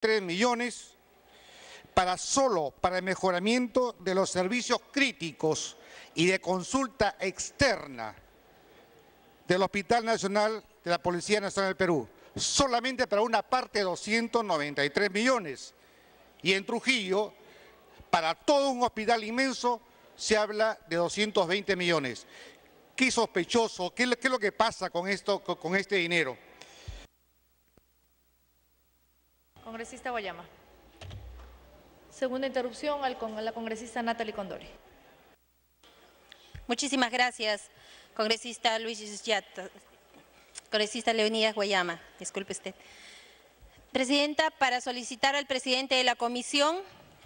3 millones solo para el mejoramiento de los servicios críticos y de consulta externa del Hospital Nacional de la Policía Nacional del Perú. Solamente para una parte 293 millones. Y en Trujillo, para todo un hospital inmenso, se habla de 220 millones. ¿Qué sospechoso? ¿Qué es lo que pasa con este dinero? Congresista Guayama. Segunda interrupción a la congresista Natalie Condori. Muchísimas gracias, congresista Luis Yata. Congresista Leonidas Guayama, disculpe usted. Presidenta, para solicitar al presidente de la comisión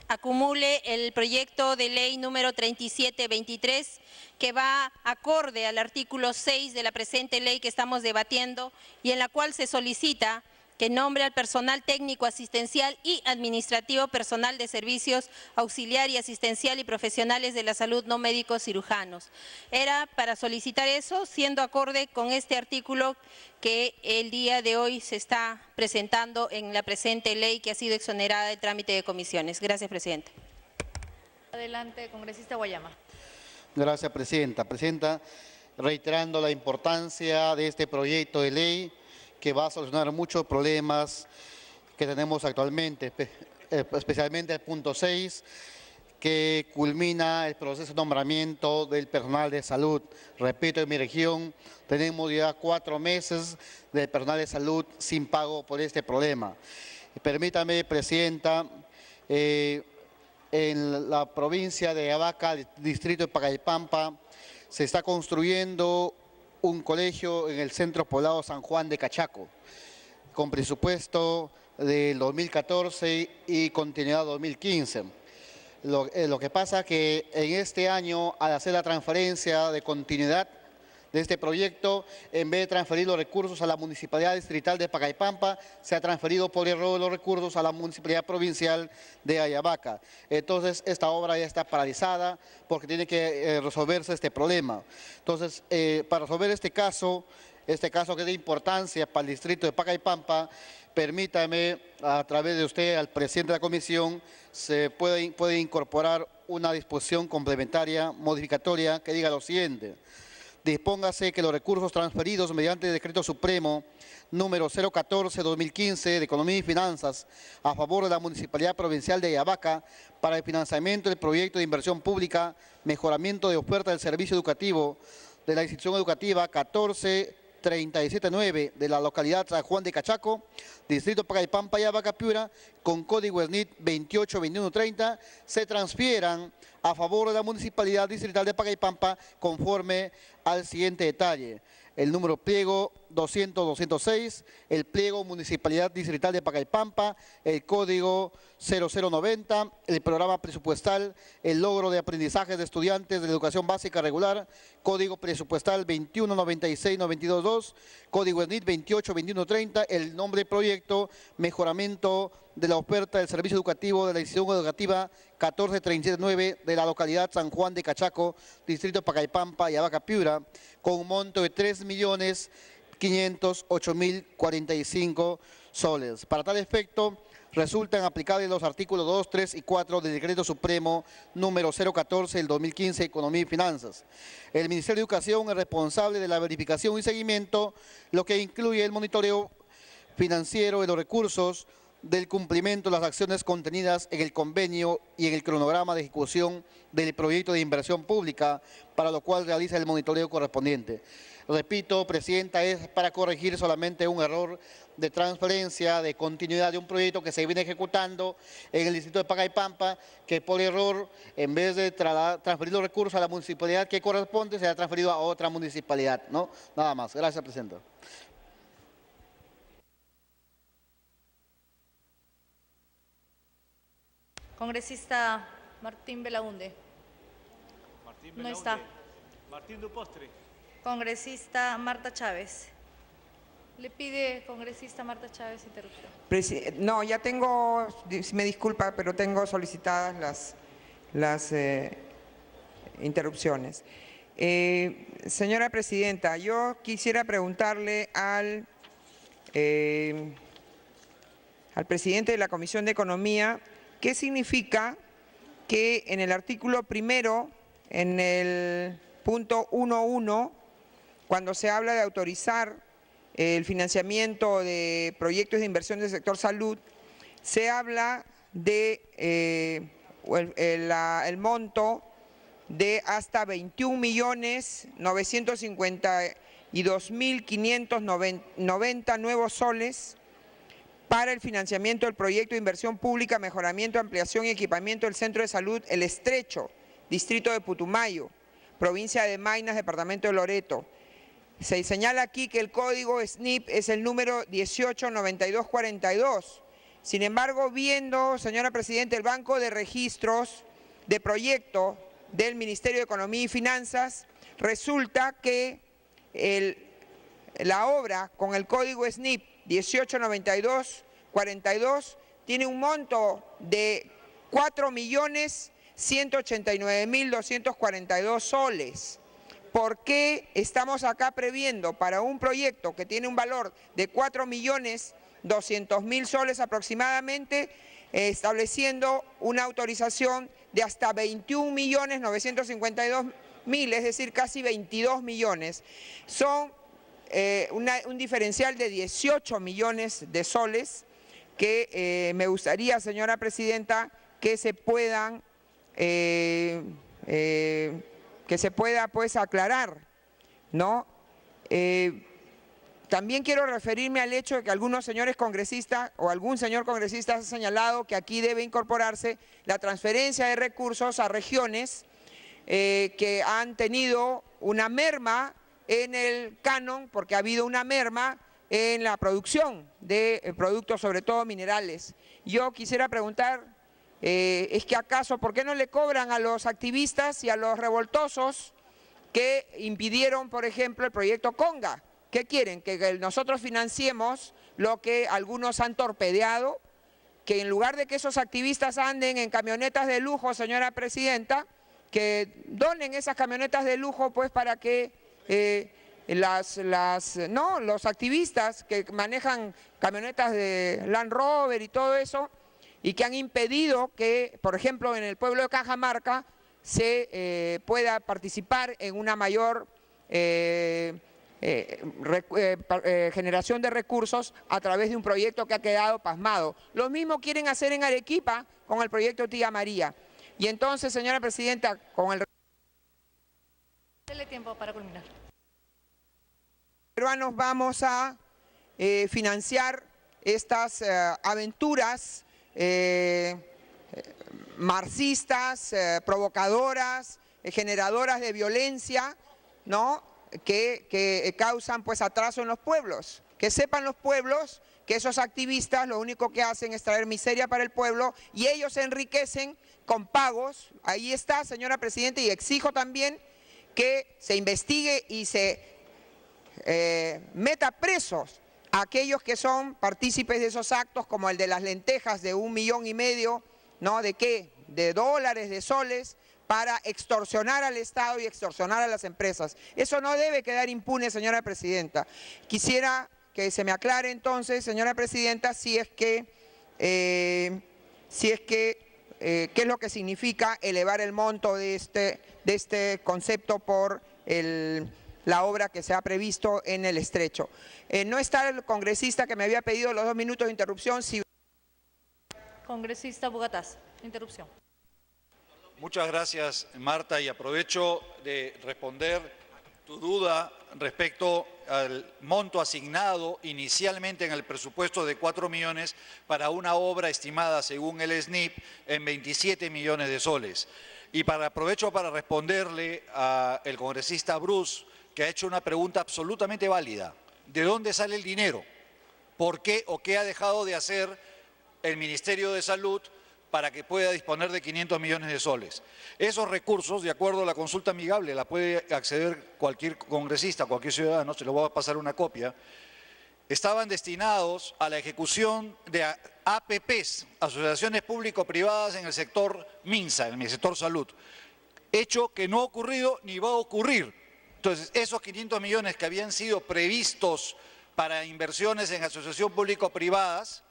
acumule el proyecto de ley número 3723 que va acorde al artículo 6 de la presente ley que estamos debatiendo y en la cual se solicita que nombre al personal técnico asistencial y administrativo personal de servicios auxiliar y asistencial y profesionales de la salud no médicos cirujanos. Era para solicitar eso, siendo acorde con este artículo que el día de hoy se está presentando en la presente ley que ha sido exonerada del trámite de comisiones. Gracias, Presidenta. Adelante, congresista Guayama. Gracias, Presidenta. Presidenta, reiterando la importancia de este proyecto de ley, que va a solucionar muchos problemas que tenemos actualmente, especialmente el punto 6, que culmina el proceso de nombramiento del personal de salud. Repito, en mi región tenemos ya 4 meses de personal de salud sin pago por este problema. Permítame, Presidenta, en la provincia de Ayabaca, distrito de Pacaypampa, se está construyendo un colegio en el centro poblado San Juan de Cachaco, con presupuesto del 2014 y continuidad 2015. Lo que pasa es que en este año, al hacer la transferencia de continuidad de este proyecto, en vez de transferir los recursos a la Municipalidad Distrital de Pacaypampa, se ha transferido por error los recursos a la Municipalidad Provincial de Ayabaca. Entonces, esta obra ya está paralizada porque tiene que resolverse este problema. Entonces, para resolver este caso que es de importancia para el distrito de Pacaypampa, permítame, a través de usted, al presidente de la comisión, se puede incorporar una disposición complementaria, modificatoria, que diga lo siguiente. Dispóngase que los recursos transferidos mediante el Decreto Supremo número 014-2015 de Economía y Finanzas a favor de la Municipalidad Provincial de Ayabaca para el financiamiento del proyecto de inversión pública, mejoramiento de oferta del servicio educativo de la institución educativa 14379 de la localidad San Juan de Cachaco, distrito Pacaypampa, Ayabaca, Piura, con código SNIT 282130, se transfieran a favor de la Municipalidad Distrital de Pacaypampa conforme al siguiente detalle. El número pliego 200-206, el pliego Municipalidad Distrital de Pacaypampa, el código 0090, el programa presupuestal, el logro de aprendizaje de estudiantes de la educación básica regular, código presupuestal 2196-922, código SNIT 282130, el nombre del proyecto, mejoramiento de la oferta del servicio educativo de la institución educativa 14379 de la localidad San Juan de Cachaco, distrito Pacaypampa, Ayabaca, Piura, con un monto de 3.508.045 soles. Para tal efecto, resultan aplicables los artículos 2, 3 y 4 del Decreto Supremo número 014 del 2015, Economía y Finanzas. El Ministerio de Educación es responsable de la verificación y seguimiento, lo que incluye el monitoreo financiero de los recursos del cumplimiento de las acciones contenidas en el convenio y en el cronograma de ejecución del proyecto de inversión pública, para lo cual realiza el monitoreo correspondiente. Repito, Presidenta, es para corregir solamente un error de transferencia, de continuidad de un proyecto que se viene ejecutando en el distrito de Pacaypampa, que por error, en vez de transferir los recursos a la municipalidad que corresponde, se ha transferido a otra municipalidad, ¿no? Nada más. Gracias, Presidenta. Congresista Martín Belaunde. No está. Martín Dupostre. Congresista Marta Chávez. Le pide, congresista Marta Chávez, interrupción. No, ya tengo, me disculpa, pero tengo solicitadas las interrupciones. Señora Presidenta, yo quisiera preguntarle al al presidente de la Comisión de Economía qué significa que en el artículo primero, en el punto 1.1, cuando se habla de autorizar el financiamiento de proyectos de inversión del sector salud, se habla de el monto de hasta 21.952.590 nuevos soles para el financiamiento del proyecto de inversión pública, mejoramiento, ampliación y equipamiento del Centro de Salud El Estrecho, distrito de Putumayo, provincia de Maynas, departamento de Loreto. Se señala aquí que el código SNIP es el número 189242. Sin embargo, viendo, señora Presidenta, el Banco de Registros de Proyecto del Ministerio de Economía y Finanzas, resulta que la obra con el código SNIP 189242 tiene un monto de 4.189.242 soles. ¿Por qué estamos acá previendo para un proyecto que tiene un valor de 4.200.000 soles aproximadamente, estableciendo una autorización de hasta 21.952.000, es decir, casi 22 millones? Son un diferencial de 18 millones de soles que me gustaría, señora Presidenta, que se pueda pues aclarar, ¿no? También quiero referirme al hecho de que algunos señores congresistas o algún señor congresista ha señalado que aquí debe incorporarse la transferencia de recursos a regiones que han tenido una merma en el canon, porque ha habido una merma en la producción de productos, sobre todo minerales. Yo quisiera preguntar, ¿es que acaso por qué no le cobran a los activistas y a los revoltosos que impidieron, por ejemplo, el proyecto Conga? ¿Qué quieren? ¿Que nosotros financiemos lo que algunos han torpedeado? Que en lugar de que esos activistas anden en camionetas de lujo, señora Presidenta, que donen esas camionetas de lujo pues para que los activistas que manejan camionetas de Land Rover y todo eso, y que han impedido que, por ejemplo, en el pueblo de Cajamarca se pueda participar en una mayor generación de recursos a través de un proyecto que ha quedado pasmado. Lo mismo quieren hacer en Arequipa con el proyecto Tía María. Y entonces, señora Presidenta, con el... Dele tiempo para culminar. Peruanos vamos a financiar estas aventuras marxistas, provocadoras, generadoras de violencia, ¿no? que causan pues atraso en los pueblos. Que sepan los pueblos que esos activistas lo único que hacen es traer miseria para el pueblo y ellos se enriquecen con pagos. Ahí está, señora Presidenta, y exijo también que se investigue y se meta presos a aquellos que son partícipes de esos actos, como el de las lentejas de 1,5 millones, ¿no? ¿De qué? De dólares, de soles, para extorsionar al Estado y extorsionar a las empresas. Eso no debe quedar impune, señora Presidenta. Quisiera que se me aclare entonces, señora Presidenta, qué es lo que significa elevar el monto de este concepto por la obra que se ha previsto en el Estrecho. No está el congresista que me había pedido los 2 minutos de interrupción. Congresista Bugatás, interrupción. Muchas gracias, Marta, y aprovecho de responder tu duda respecto al monto asignado inicialmente en el presupuesto de 4 millones para una obra estimada según el SNIP en 27 millones de soles. Y aprovecho para responderle al congresista Bruce, que ha hecho una pregunta absolutamente válida. ¿De dónde sale el dinero? ¿Por qué o qué ha dejado de hacer el Ministerio de Salud para que pueda disponer de 500 millones de soles? Esos recursos, de acuerdo a la consulta amigable, la puede acceder cualquier congresista, cualquier ciudadano, se lo voy a pasar una copia, estaban destinados a la ejecución de APPs, asociaciones público-privadas en el sector MINSA, en el sector salud, hecho que no ha ocurrido ni va a ocurrir. Entonces, esos 500 millones que habían sido previstos para inversiones en asociaciones público-privadas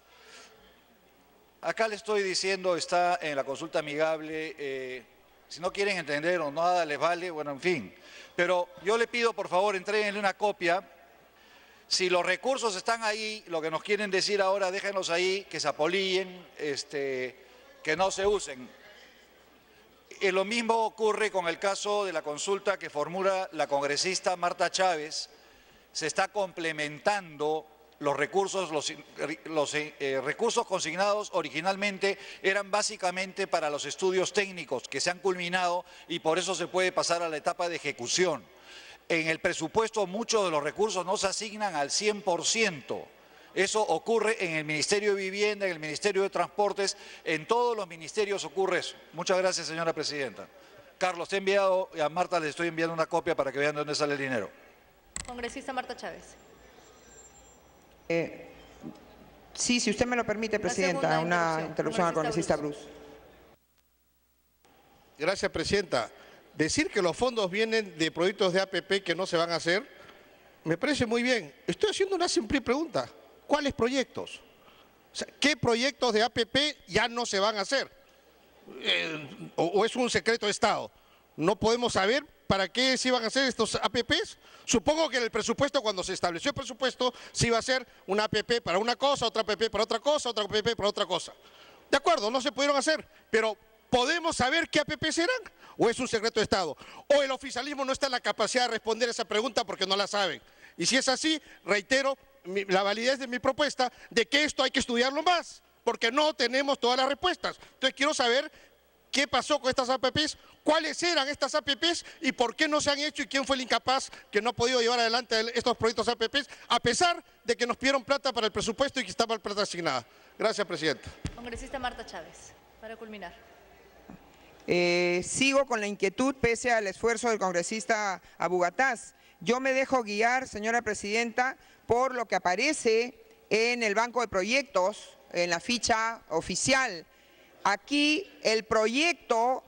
Acá le estoy diciendo, está en la consulta amigable, si no quieren entender o nada les vale, bueno, en fin. Pero yo le pido, por favor, entréguenle una copia. Si los recursos están ahí, lo que nos quieren decir ahora, déjenlos ahí, que se apolillen, que no se usen. Lo mismo ocurre con el caso de la consulta que formula la congresista Marta Chávez. Se está complementando los recursos, recursos consignados originalmente eran básicamente para los estudios técnicos que se han culminado y por eso se puede pasar a la etapa de ejecución. En el presupuesto muchos de los recursos no se asignan al 100%. Eso ocurre en el Ministerio de Vivienda, en el Ministerio de Transportes, en todos los ministerios ocurre eso. Muchas gracias, señora presidenta. Carlos, te he enviado, y a Marta le estoy enviando una copia para que vean de dónde sale el dinero. Congresista Marta Chávez. Sí, si usted me lo permite, presidenta, una interrupción al congresista Bruce. Gracias, presidenta. Decir que los fondos vienen de proyectos de APP que no se van a hacer, me parece muy bien. Estoy haciendo una simple pregunta. ¿Cuáles proyectos? O sea, ¿qué proyectos de APP ya no se van a hacer? ¿O es un secreto de Estado? ¿No podemos saber para qué se iban a hacer estos APPs? Supongo que en el presupuesto, cuando se estableció el presupuesto, se iba a hacer una APP para una cosa, otra APP para otra cosa, otra APP para otra cosa. De acuerdo, no se pudieron hacer, pero ¿podemos saber qué APPs eran? ¿O es un secreto de Estado? ¿O el oficialismo no está en la capacidad de responder esa pregunta porque no la saben? Y si es así, reitero la validez de mi propuesta de que esto hay que estudiarlo más, porque no tenemos todas las respuestas. Entonces quiero saber qué pasó con estas APPs, cuáles eran estas APPs y por qué no se han hecho y quién fue el incapaz que no ha podido llevar adelante estos proyectos APPs, a pesar de que nos pidieron plata para el presupuesto y que estaba plata asignada. Gracias, presidenta. Congresista Marta Chávez, para culminar. Sigo con la inquietud pese al esfuerzo del congresista Abugataz. Yo me dejo guiar, señora presidenta, por lo que aparece en el banco de proyectos, en la ficha oficial. Aquí el proyecto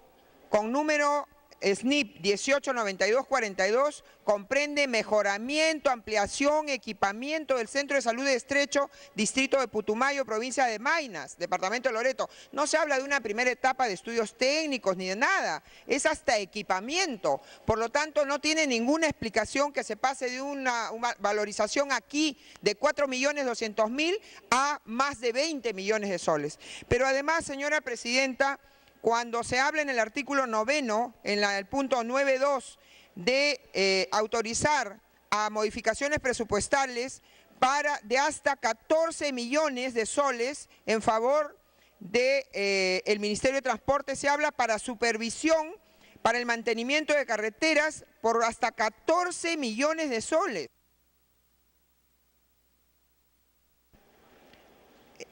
con número SNIP 189242 comprende mejoramiento, ampliación, equipamiento del Centro de Salud de Estrecho, distrito de Putumayo, provincia de Maynas, departamento de Loreto. No se habla de una primera etapa de estudios técnicos ni de nada, es hasta equipamiento. Por lo tanto, no tiene ninguna explicación que se pase de una valorización aquí de 4.200.000 a más de 20 millones de soles. Pero además, señora presidenta, cuando se habla en el artículo 9, en el punto 9.2, de autorizar a modificaciones presupuestales de hasta 14 millones de soles en favor del Ministerio de Transporte, se habla para supervisión, para el mantenimiento de carreteras, por hasta 14 millones de soles.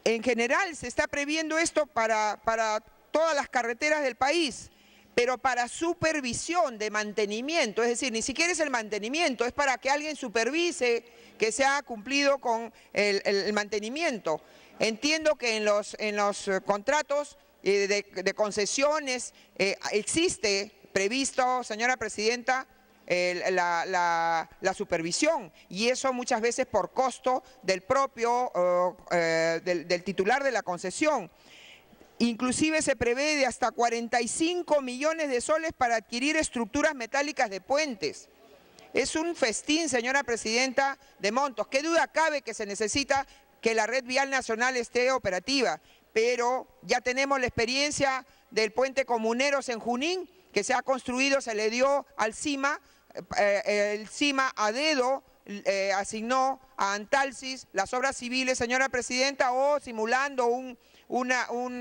En general se está previendo esto para todas las carreteras del país, pero para supervisión de mantenimiento, es decir, ni siquiera es el mantenimiento, es para que alguien supervise que se ha cumplido con el mantenimiento. Entiendo que en los contratos de concesiones existe previsto, señora presidenta, la supervisión, y eso muchas veces por costo del propio, del titular de la concesión. Inclusive se prevé de hasta 45 millones de soles para adquirir estructuras metálicas de puentes. Es un festín, señora presidenta, de montos. ¿Qué duda cabe que se necesita que la red vial nacional esté operativa? Pero ya tenemos la experiencia del puente Comuneros en Junín, que se ha construido, se le dio al CIMA, el CIMA a dedo asignó a Antalsis las obras civiles, señora presidenta, o simulando un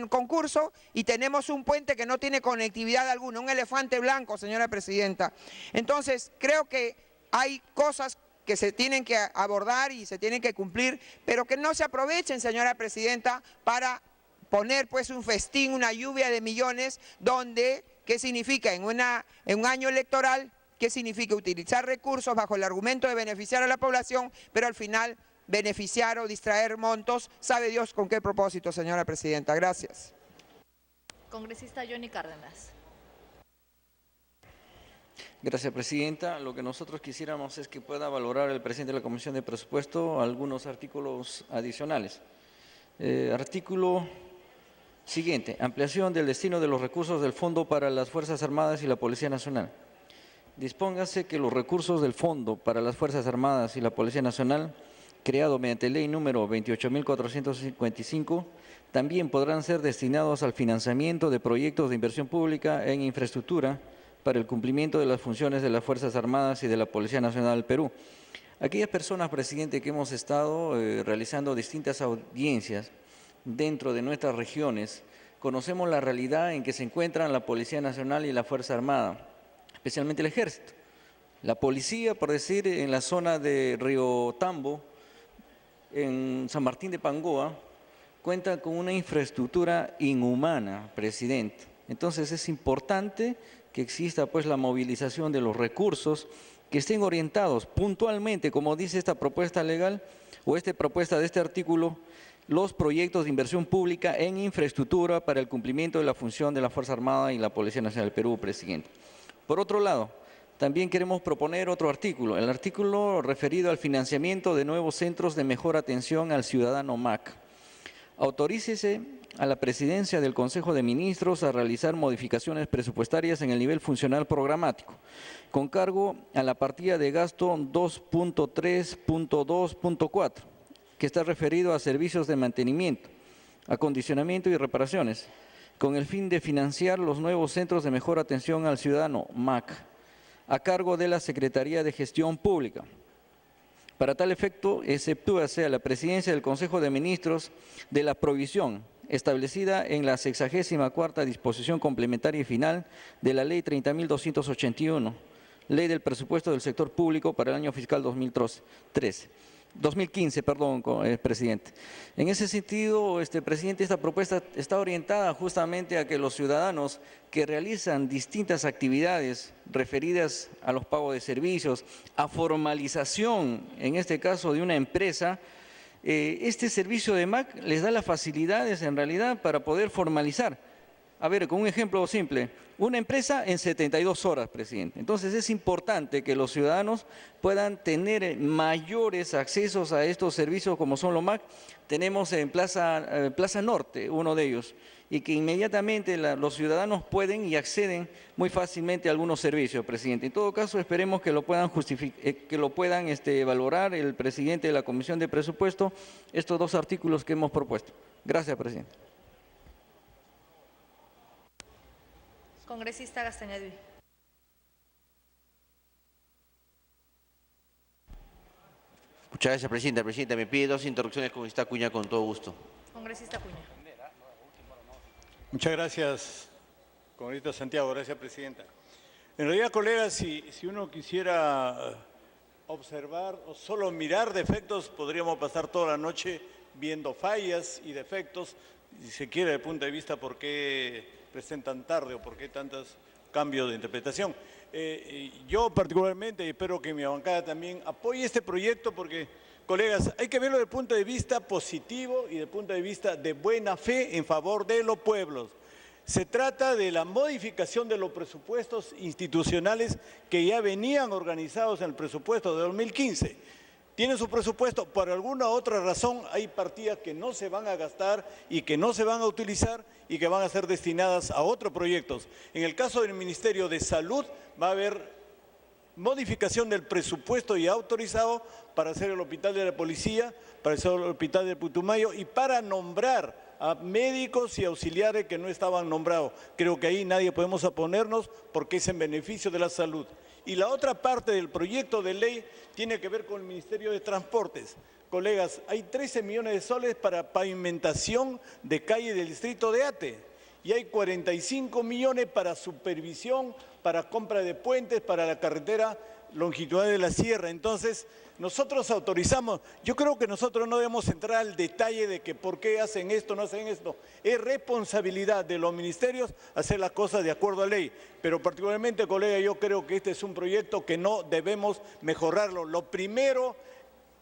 concurso, y tenemos un puente que no tiene conectividad alguna, un elefante blanco, señora presidenta. Entonces, creo que hay cosas que se tienen que abordar y se tienen que cumplir, pero que no se aprovechen, señora presidenta, para poner pues un festín, una lluvia de millones, donde, ¿qué significa? En un año electoral, ¿qué significa? Utilizar recursos bajo el argumento de beneficiar a la población, pero al final beneficiar o distraer montos, sabe Dios con qué propósito, señora presidenta. Gracias. Congresista Johnny Cárdenas. Gracias, presidenta. Lo que nosotros quisiéramos es que pueda valorar el presidente de la Comisión de Presupuesto algunos artículos adicionales. Artículo Siguiente, ampliación del destino de los recursos del Fondo para las Fuerzas Armadas y la Policía Nacional. Dispóngase que los recursos del Fondo para las Fuerzas Armadas y la Policía Nacional, creado mediante ley número 28.455, también podrán ser destinados al financiamiento de proyectos de inversión pública en infraestructura para el cumplimiento de las funciones de las Fuerzas Armadas y de la Policía Nacional del Perú. Aquellas personas, presidente, que hemos estado realizando distintas audiencias dentro de nuestras regiones, conocemos la realidad en que se encuentran la Policía Nacional y la Fuerza Armada, especialmente el Ejército. La policía, por decir, en la zona de Río Tambo, en San Martín de Pangoa, cuenta con una infraestructura inhumana, presidente. Entonces es importante que exista pues la movilización de los recursos que estén orientados puntualmente, como dice esta propuesta legal o esta propuesta de este artículo, los proyectos de inversión pública en infraestructura para el cumplimiento de la función de la Fuerza Armada y la Policía Nacional del Perú, presidente. Por otro lado, también queremos proponer otro artículo, el artículo referido al financiamiento de nuevos centros de mejor atención al ciudadano MAC. Autorícese a la presidencia del Consejo de Ministros a realizar modificaciones presupuestarias en el nivel funcional programático, con cargo a la partida de gasto 2.3.2.4, que está referido a servicios de mantenimiento, acondicionamiento y reparaciones, con el fin de financiar los nuevos centros de mejor atención al ciudadano, MAC, a cargo de la Secretaría de Gestión Pública. Para tal efecto, exceptúase a la presidencia del Consejo de Ministros de la provisión establecida en la 64ª disposición complementaria y final de la Ley 30.281, Ley del Presupuesto del Sector Público para el año fiscal 2015, presidente. En ese sentido, presidente, esta propuesta está orientada justamente a que los ciudadanos que realizan distintas actividades referidas a los pagos de servicios, a formalización, en este caso de una empresa, este servicio de MAC les da las facilidades en realidad para poder formalizar. A ver, con un ejemplo simple, una empresa en 72 horas, presidente. Entonces es importante que los ciudadanos puedan tener mayores accesos a estos servicios como son los MAC. Tenemos en Plaza Norte uno de ellos y que inmediatamente los ciudadanos pueden y acceden muy fácilmente a algunos servicios, presidente. En todo caso, esperemos que lo puedan valorar el presidente de la Comisión de Presupuesto, estos dos artículos que hemos propuesto. Gracias, presidente. Congresista Gastañedui. Muchas gracias, presidenta. Presidenta, me pide 2 interrupciones, congresista Acuña, con todo gusto. Congresista Acuña. Muchas gracias, congresista Santiago. Gracias, presidenta. En realidad, colegas, si uno quisiera observar o solo mirar defectos, podríamos pasar toda la noche viendo fallas y defectos, si se quiere, desde el punto de vista por qué presentan tarde o por qué tantos cambios de interpretación. Yo particularmente, y espero que mi bancada también apoye este proyecto porque, colegas, hay que verlo desde el punto de vista positivo y desde el punto de vista de buena fe en favor de los pueblos. Se trata de la modificación de los presupuestos institucionales que ya venían organizados en el presupuesto de 2015. Tienen su presupuesto, por alguna otra razón hay partidas que no se van a gastar y que no se van a utilizar y que van a ser destinadas a otros proyectos. En el caso del Ministerio de Salud va a haber modificación del presupuesto ya autorizado para hacer el hospital de la policía, para hacer el hospital de Putumayo y para nombrar a médicos y auxiliares que no estaban nombrados. Creo que ahí nadie podemos oponernos porque es en beneficio de la salud. Y la otra parte del proyecto de ley tiene que ver con el Ministerio de Transportes. Colegas, hay 13 millones de soles para pavimentación de calle del distrito de Ate y hay 45 millones para supervisión, para compra de puentes, para la carretera longitudinal de la sierra. Entonces, nosotros autorizamos, yo creo que nosotros no debemos entrar al detalle de que por qué hacen esto, no hacen esto. Es responsabilidad de los ministerios hacer las cosas de acuerdo a ley. Pero particularmente, colega, yo creo que este es un proyecto que no debemos mejorarlo. Lo primero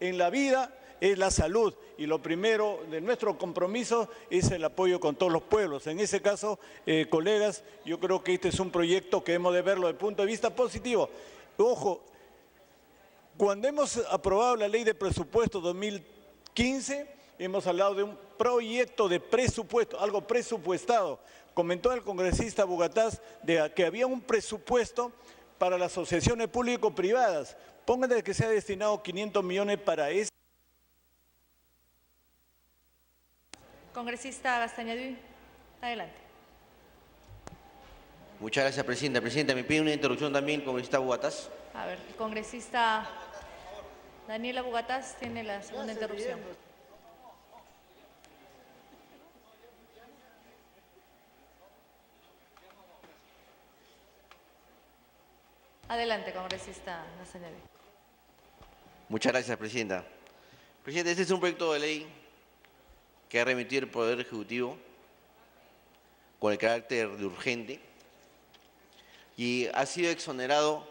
en la vida es la salud y lo primero de nuestro compromiso es el apoyo con todos los pueblos. En ese caso, colegas, yo creo que este es un proyecto que hemos de verlo desde el punto de vista positivo. Ojo, cuando hemos aprobado la ley de presupuesto 2015, hemos hablado de un proyecto de presupuesto, algo presupuestado. Comentó el congresista Bugatás de que había un presupuesto para las asociaciones público-privadas. Pónganle que sea destinado 500 millones para eso. Congresista Gastañadui, adelante. Muchas gracias, Presidenta. Presidenta, me pide una interrupción también el congresista Bugatás. A ver, el congresista Daniela Bugatás tiene la segunda interrupción. Adelante, congresista Gastañadui. Muchas gracias, Presidenta. Presidenta, este es un proyecto de ley que ha remitido el Poder Ejecutivo con el carácter de urgente y ha sido exonerado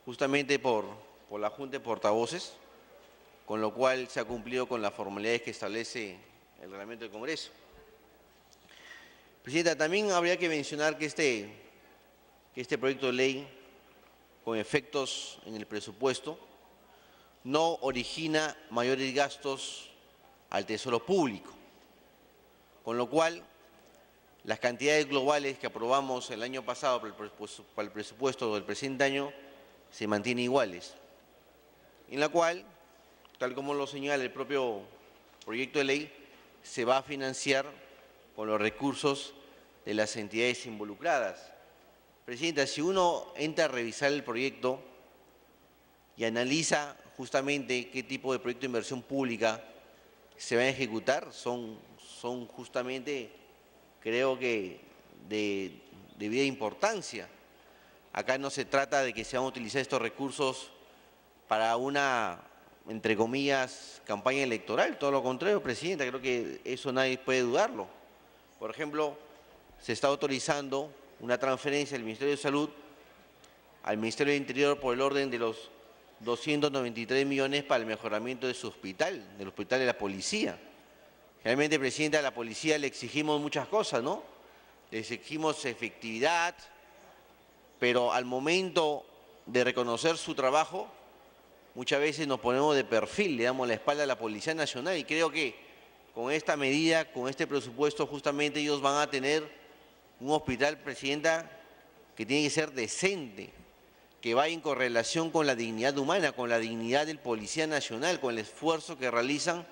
justamente por la Junta de Portavoces, con lo cual se ha cumplido con las formalidades que establece el reglamento del Congreso. Presidenta, también habría que mencionar que este proyecto de ley, con efectos en el presupuesto, no origina mayores gastos al Tesoro Público, con lo cual las cantidades globales que aprobamos el año pasado para el presupuesto del presente año se mantienen iguales, en la cual, tal como lo señala el propio proyecto de ley, se va a financiar con los recursos de las entidades involucradas. Presidenta, si uno entra a revisar el proyecto y analiza justamente qué tipo de proyecto de inversión pública se va a ejecutar, son justamente, creo que, de vida importancia. Acá no se trata de que se van a utilizar estos recursos para una, entre comillas, campaña electoral, todo lo contrario, Presidenta, creo que eso nadie puede dudarlo. Por ejemplo, se está autorizando una transferencia del Ministerio de Salud al Ministerio de Interior por el orden de los 293 millones para el mejoramiento de su hospital, del hospital de la policía. Realmente, Presidenta, a la policía le exigimos muchas cosas, ¿no? Le exigimos efectividad, pero al momento de reconocer su trabajo, muchas veces nos ponemos de perfil, le damos la espalda a la Policía Nacional y creo que con esta medida, con este presupuesto, justamente ellos van a tener un hospital, Presidenta, que tiene que ser decente, que vaya en correlación con la dignidad humana, con la dignidad del Policía Nacional, con el esfuerzo que realizan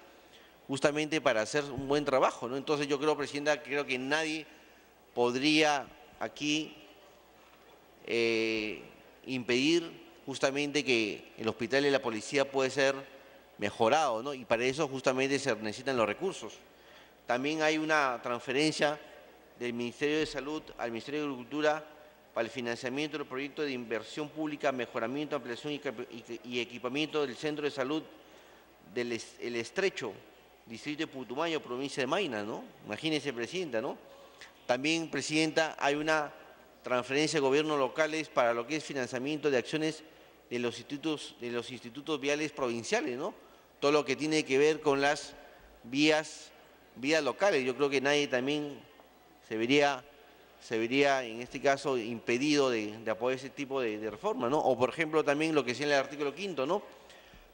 justamente para hacer un buen trabajo, ¿no? Entonces yo creo, Presidenta, creo que nadie podría aquí impedir justamente que el hospital de la policía puede ser mejorado, ¿no? Y para eso justamente se necesitan los recursos. También hay una transferencia del Ministerio de Salud al Ministerio de Agricultura para el financiamiento del proyecto de inversión pública, mejoramiento, ampliación y equipamiento del Centro de Salud del Estrecho, distrito de Putumayo, provincia de Mayna, ¿no? Imagínense, Presidenta, ¿no? También, Presidenta, hay una transferencia de gobiernos locales para lo que es financiamiento de acciones de los institutos viales provinciales, ¿no? Todo lo que tiene que ver con las vías locales. Yo creo que nadie también se vería en este caso impedido de apoyar ese tipo de reforma, ¿no? O por ejemplo también lo que señala el artículo 5º, ¿no?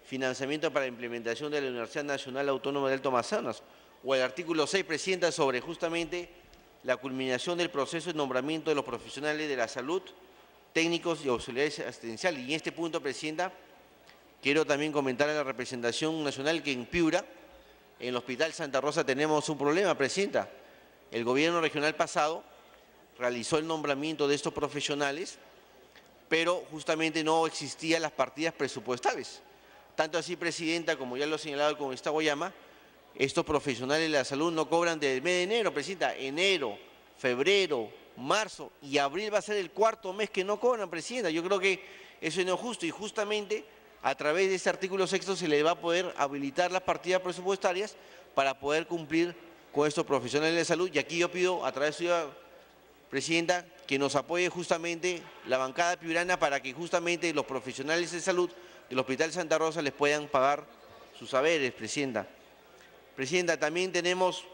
Financiamiento para la implementación de la Universidad Nacional Autónoma del Alto Amazonas. O el artículo 6, Presidenta, sobre justamente la culminación del proceso de nombramiento de los profesionales de la salud, técnicos y auxiliares asistenciales. Y en este punto, Presidenta, quiero también comentar a la representación nacional que en Piura, en el Hospital Santa Rosa, tenemos un problema, Presidenta. El gobierno regional pasado realizó el nombramiento de estos profesionales, pero justamente no existían las partidas presupuestales. Tanto así, Presidenta, como ya lo ha señalado el congresista Guayama, estos profesionales de la salud no cobran desde el mes de enero, Presidenta. Enero, febrero, marzo y abril va a ser el cuarto mes que no cobran, Presidenta. Yo creo que eso no es justo y justamente a través de este artículo 6º se le va a poder habilitar las partidas presupuestarias para poder cumplir con estos profesionales de salud. Y aquí yo pido a través de su Presidenta que nos apoye justamente la bancada piurana para que justamente los profesionales de salud del Hospital Santa Rosa les puedan pagar sus saberes, Presidenta. Presidenta, también tenemos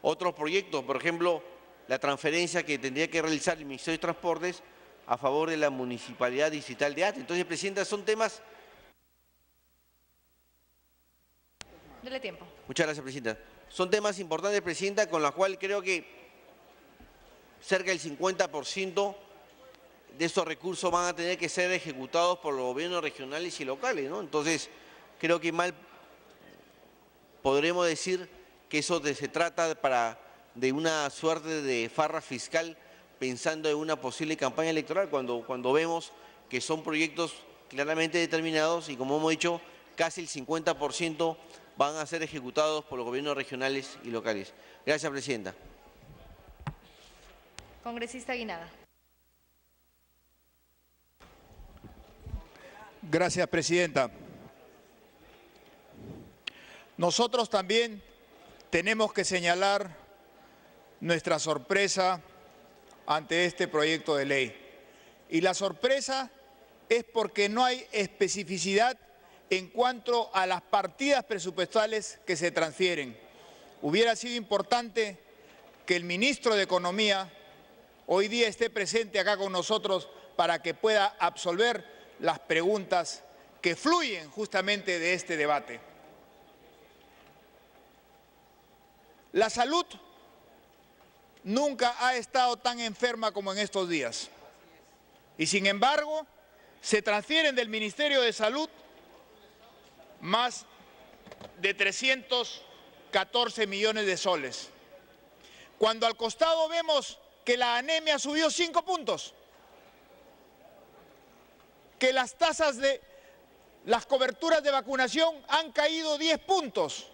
otros proyectos, por ejemplo, la transferencia que tendría que realizar el Ministerio de Transportes a favor de la Municipalidad Distrital de Ate. Entonces, Presidenta, son temas... Dele tiempo. Muchas gracias, Presidenta. Son temas importantes, Presidenta, con los cuales creo que cerca del 50% de estos recursos van a tener que ser ejecutados por los gobiernos regionales y locales, ¿no? Entonces, creo que mal podremos decir que eso se trata de una suerte de farra fiscal pensando en una posible campaña electoral, cuando vemos que son proyectos claramente determinados y, como hemos dicho, casi el 50% van a ser ejecutados por los gobiernos regionales y locales. Gracias, Presidenta. Congresista Aguinaga. Gracias, Presidenta. Nosotros también tenemos que señalar nuestra sorpresa ante este proyecto de ley. Y la sorpresa es porque no hay especificidad en cuanto a las partidas presupuestales que se transfieren. Hubiera sido importante que el ministro de Economía hoy día esté presente acá con nosotros para que pueda absolver las preguntas que fluyen justamente de este debate. La salud nunca ha estado tan enferma como en estos días. Y sin embargo, se transfieren del Ministerio de Salud más de 314 millones de soles. Cuando al costado vemos que la anemia subió 5 puntos, que las tasas de las coberturas de vacunación han caído 10 puntos,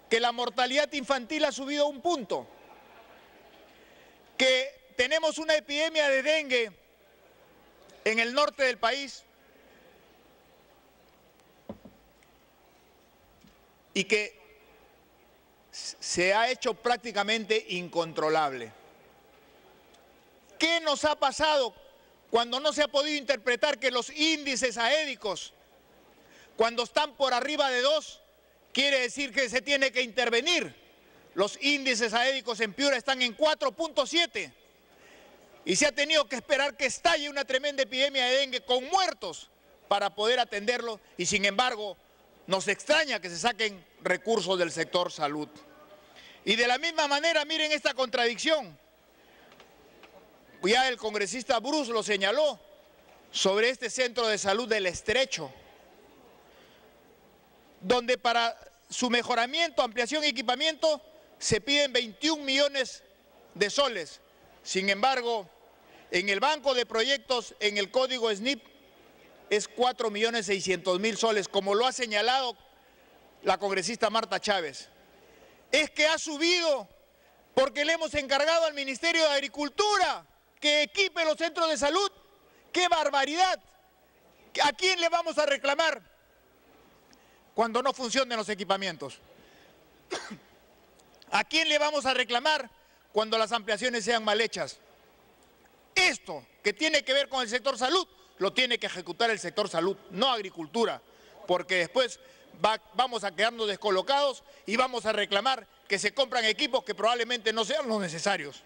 que la mortalidad infantil ha subido 1 punto, que tenemos una epidemia de dengue en el norte del país y que se ha hecho prácticamente incontrolable. ¿Qué nos ha pasado cuando no se ha podido interpretar que los índices aédicos, cuando están por arriba de 2, quiere decir que se tiene que intervenir? Los índices aédicos en Piura están en 4.7 y se ha tenido que esperar que estalle una tremenda epidemia de dengue con muertos para poder atenderlo, y sin embargo nos extraña que se saquen recursos del sector salud. Y de la misma manera, miren esta contradicción. Ya el congresista Bruce lo señaló sobre este centro de salud del Estrecho, donde para su mejoramiento, ampliación y equipamiento se piden 21 millones de soles. Sin embargo, en el banco de proyectos, en el código SNIP, es 4.600.000 soles, como lo ha señalado la congresista Marta Chávez. Es que ha subido porque le hemos encargado al Ministerio de Agricultura que equipe los centros de salud. ¡Qué barbaridad! ¿A quién le vamos a reclamar cuando no funcionen los equipamientos? ¿A quién le vamos a reclamar cuando las ampliaciones sean mal hechas? Esto que tiene que ver con el sector salud, lo tiene que ejecutar el sector salud, no agricultura, porque después vamos a quedarnos descolocados y vamos a reclamar que se compran equipos que probablemente no sean los necesarios.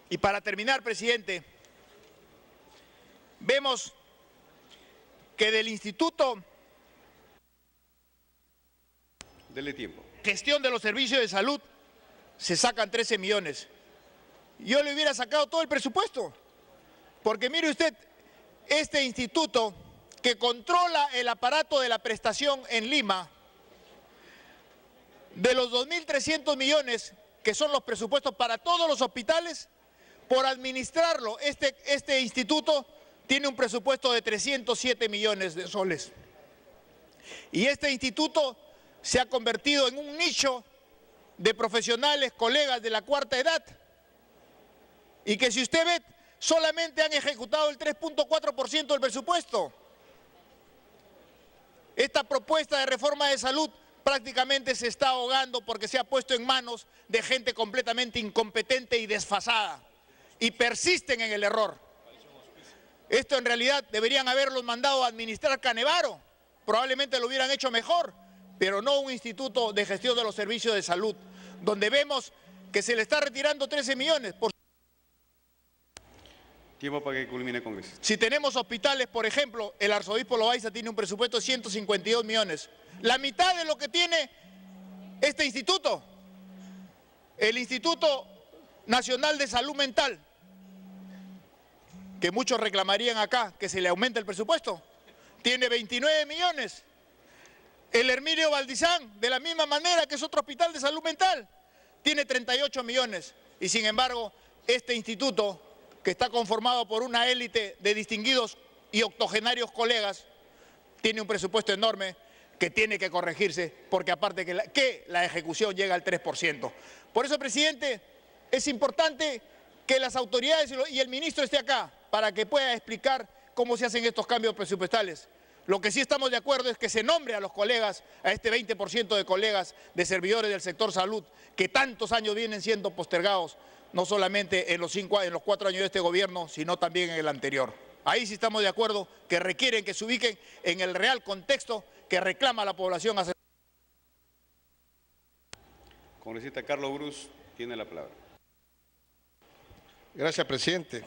Y para terminar, presidente, vemos que del Instituto Dele tiempo. Gestión de los Servicios de Salud se sacan 13 millones. Yo le hubiera sacado todo el presupuesto, porque mire usted, este instituto que controla el aparato de la prestación en Lima, de los 2.300 millones que son los presupuestos para todos los hospitales, por administrarlo, este instituto tiene un presupuesto de 307 millones de soles. Y este instituto se ha convertido en un nicho de profesionales, colegas de la cuarta edad, y que si usted ve, solamente han ejecutado el 3.4% del presupuesto. Esta propuesta de reforma de salud prácticamente se está ahogando porque se ha puesto en manos de gente completamente incompetente y desfasada, y persisten en el error. Esto en realidad deberían haberlos mandado a administrar Canevaro, probablemente lo hubieran hecho mejor, pero no un instituto de gestión de los servicios de salud, donde vemos que se le está retirando 13 millones. Tiempo para que culmine, congresista. Si tenemos hospitales, por ejemplo, el arzobispo Loaiza tiene un presupuesto de 152 millones. La mitad de lo que tiene este instituto, el Instituto Nacional de Salud Mental, que muchos reclamarían acá que se le aumente el presupuesto, tiene 29 millones. El Herminio Valdizán, de la misma manera que es otro hospital de salud mental, tiene 38 millones. Y sin embargo, este instituto, que está conformado por una élite de distinguidos y octogenarios colegas, tiene un presupuesto enorme que tiene que corregirse, porque aparte que la ejecución llega al 3%. Por eso, presidente, es importante que las autoridades y el ministro esté acá para que pueda explicar cómo se hacen estos cambios presupuestales. Lo que sí estamos de acuerdo es que se nombre a los colegas, a este 20% de colegas de servidores del sector salud, que tantos años vienen siendo postergados, no solamente en los 4 años de este gobierno, sino también en el anterior. Ahí sí estamos de acuerdo que requieren que se ubiquen en el real contexto que reclama la población. Congresista Carlos Brus tiene la palabra. Gracias, presidente.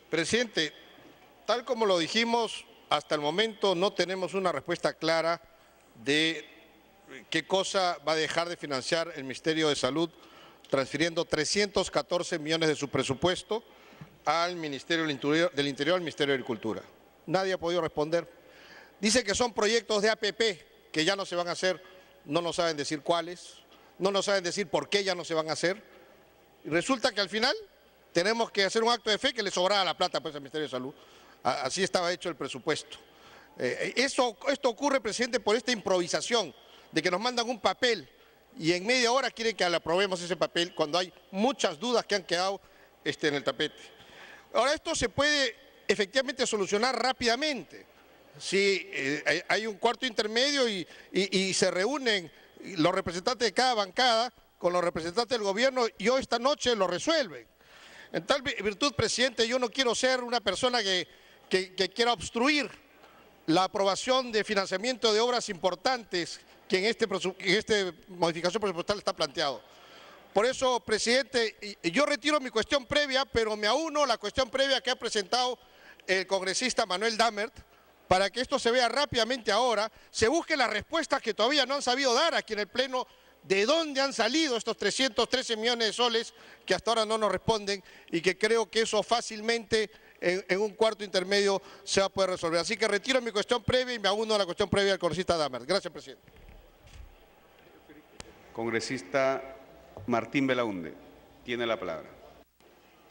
Presidente, tal como lo dijimos, hasta el momento no tenemos una respuesta clara de qué cosa va a dejar de financiar el Ministerio de Salud, transfiriendo 314 millones de su presupuesto al Ministerio del Interior, al Ministerio de Agricultura. Nadie ha podido responder. Dice que son proyectos de APP que ya no se van a hacer, no nos saben decir cuáles, no nos saben decir por qué ya no se van a hacer. Y resulta que al final tenemos que hacer un acto de fe que le sobraba la plata pues, al Ministerio de Salud. Así estaba hecho el presupuesto. Esto ocurre, presidente, por esta improvisación de que nos mandan un papel y en media hora quieren que le aprobemos ese papel cuando hay muchas dudas que han quedado en el tapete. Ahora, esto se puede efectivamente solucionar rápidamente. Si hay un cuarto intermedio y se reúnen los representantes de cada bancada con los representantes del gobierno y hoy esta noche lo resuelven. En tal virtud, presidente, yo no quiero ser una persona que quiera obstruir la aprobación de financiamiento de obras importantes que en esta modificación presupuestal está planteado. Por eso, presidente, yo retiro mi cuestión previa, pero me auno a la cuestión previa que ha presentado el congresista Manuel Damert, para que esto se vea rápidamente ahora, se busque las respuestas que todavía no han sabido dar aquí en el Pleno, de dónde han salido estos 313 millones de soles que hasta ahora no nos responden y que creo que eso fácilmente en un cuarto intermedio se va a poder resolver. Así que retiro mi cuestión previa y me auno a la cuestión previa del congresista Damert. Gracias, presidente. Congresista Martín Belaunde tiene la palabra.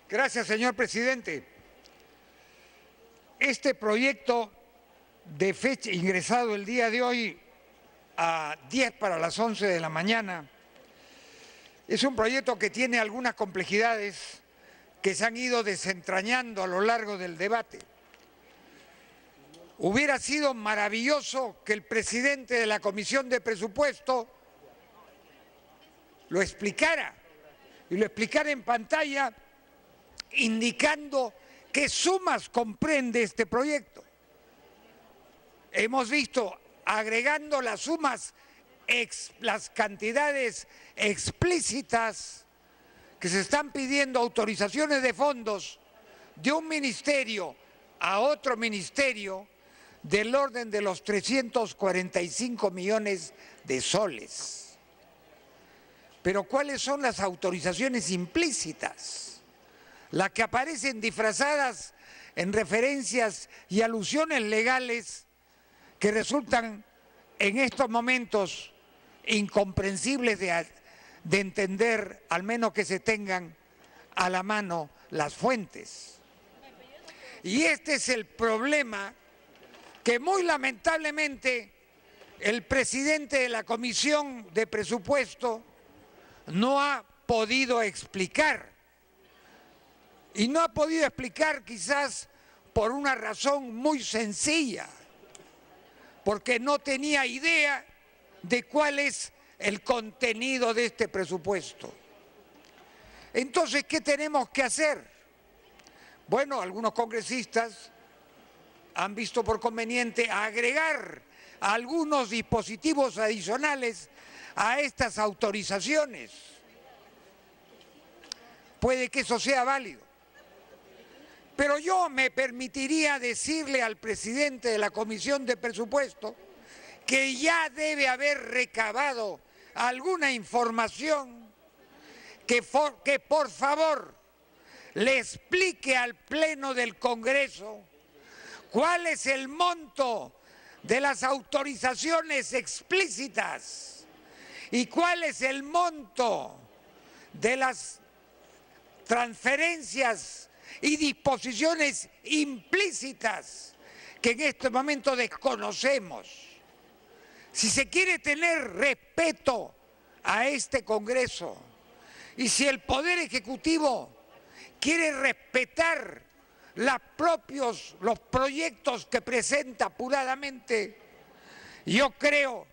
Gracias, señor presidente. Este proyecto de fecha ingresado el día de hoy a 10 para las 11 de la mañana es un proyecto que tiene algunas complejidades que se han ido desentrañando a lo largo del debate. Hubiera sido maravilloso que el presidente de la Comisión de Presupuesto lo explicara y lo explicara en pantalla indicando qué sumas comprende este proyecto. Hemos visto agregando las sumas, las cantidades explícitas que se están pidiendo autorizaciones de fondos de un ministerio a otro ministerio del orden de los 345 millones de soles. Pero ¿cuáles son las autorizaciones implícitas? Las que aparecen disfrazadas en referencias y alusiones legales que resultan en estos momentos incomprensibles de entender, al menos que se tengan a la mano las fuentes. Y este es el problema que muy lamentablemente el presidente de la Comisión de Presupuesto no ha podido explicar. Y no ha podido explicar quizás por una razón muy sencilla, porque no tenía idea de cuál es el contenido de este presupuesto. Entonces, ¿qué tenemos que hacer? Bueno, algunos congresistas han visto por conveniente agregar algunos dispositivos adicionales a estas autorizaciones. Puede que eso sea válido, Pero yo me permitiría decirle al presidente de la Comisión de Presupuesto que ya debe haber recabado alguna información que por favor le explique al Pleno del Congreso cuál es el monto de las autorizaciones explícitas y cuál es el monto de las transferencias y disposiciones implícitas que en este momento desconocemos. Si se quiere tener respeto a este Congreso y si el Poder Ejecutivo quiere respetar los proyectos que presenta apuradamente, yo creo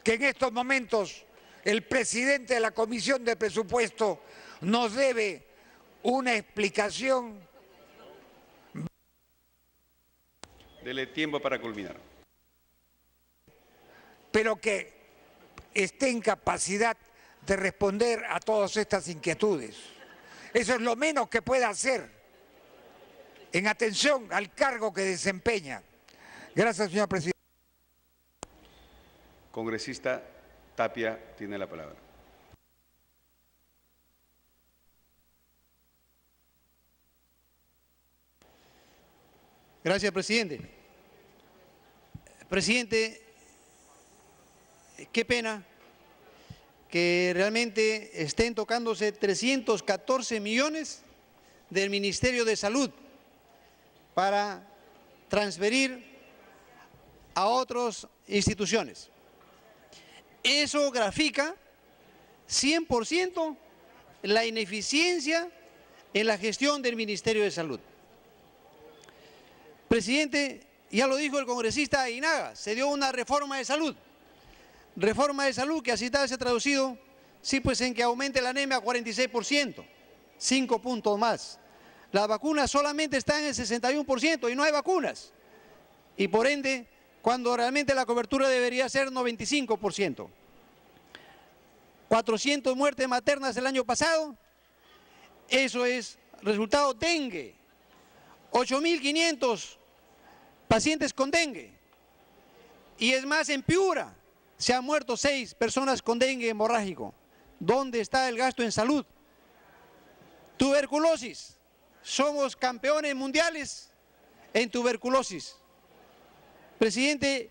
que en estos momentos el presidente de la Comisión de Presupuesto nos debe una explicación. Dele tiempo para culminar. Pero que esté en capacidad de responder a todas estas inquietudes. Eso es lo menos que puede hacer en atención al cargo que desempeña. Gracias, señor presidente. Congresista Tapia tiene la palabra. Gracias, presidente. Presidente, qué pena que realmente estén tocándose 314 millones del Ministerio de Salud para transferir a otras instituciones. Eso grafica 100% la ineficiencia en la gestión del Ministerio de Salud. Presidente, ya lo dijo el congresista Aguinaga, se dio una reforma de salud. Reforma de salud que así está, se ha traducido, sí, pues en que aumente la anemia a 46%, 5 puntos más. Las vacunas solamente están en el 61% y no hay vacunas. Y por ende, cuando realmente la cobertura debería ser 95%. 400 muertes maternas el año pasado, eso es resultado dengue. 8.500 pacientes con dengue. Y es más, en Piura se han muerto 6 personas con dengue hemorrágico. ¿Dónde está el gasto en salud? Tuberculosis. Somos campeones mundiales en tuberculosis. Presidente,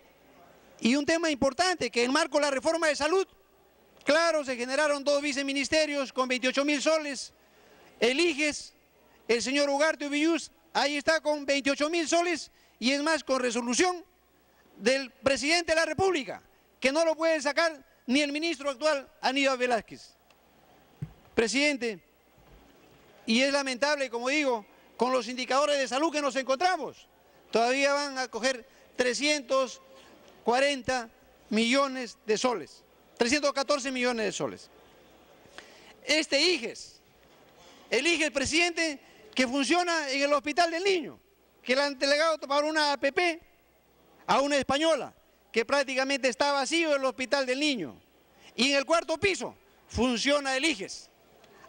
y un tema importante, que en marco de la reforma de salud, claro, se generaron 2 viceministerios con 28.000 soles. El IGES, el señor Ugarte Ubillús, ahí está con 28.000 soles, y es más, con resolución del presidente de la República, que no lo puede sacar ni el ministro actual, Aníbal Velázquez. Presidente, y es lamentable, como digo, con los indicadores de salud que nos encontramos, todavía van a coger 340 millones de soles, 314 millones de soles. Este IGES, el IGES, presidente, que funciona en el Hospital del Niño, que le han delegado para una APP a una española, que prácticamente está vacío el Hospital del Niño. Y en el 4º piso funciona el IGES.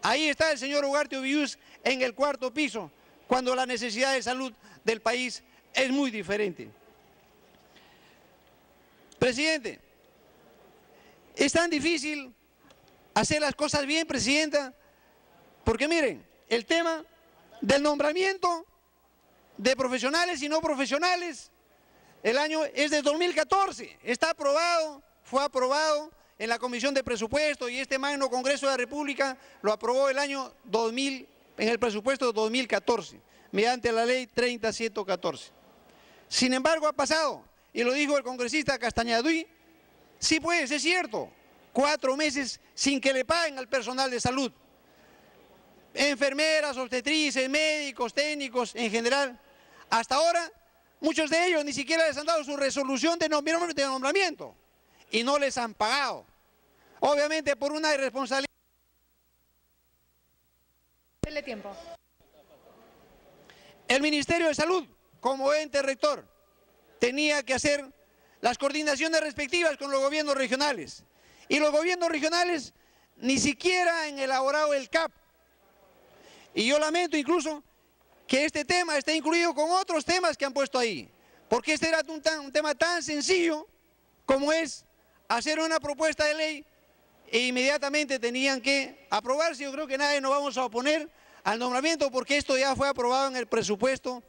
Ahí está el señor Ugarte Ubillús en el 4º piso, cuando la necesidad de salud del país es muy diferente. Presidente, es tan difícil hacer las cosas bien, presidenta, porque miren, el tema del nombramiento de profesionales y no profesionales, el año es de 2014, está aprobado, fue aprobado en la Comisión de Presupuesto y este magno Congreso de la República lo aprobó el año 2000, en el presupuesto de 2014, mediante la ley 30.114. Sin embargo, ha pasado, y lo dijo el congresista Castañaduy, sí pues, es cierto, 4 meses sin que le paguen al personal de salud. Enfermeras, obstetrices, médicos, técnicos en general. Hasta ahora, muchos de ellos ni siquiera les han dado su resolución de nombramiento y no les han pagado. Obviamente por una irresponsabilidad. Dele tiempo. El Ministerio de Salud, como ente rector, tenía que hacer las coordinaciones respectivas con los gobiernos regionales. Y los gobiernos regionales ni siquiera han elaborado el CAP. Y yo lamento incluso que este tema esté incluido con otros temas que han puesto ahí, porque este era un tema tan sencillo como es hacer una propuesta de ley e inmediatamente tenían que aprobarse. Yo creo que nadie nos vamos a oponer al nombramiento porque esto ya fue aprobado en el presupuesto,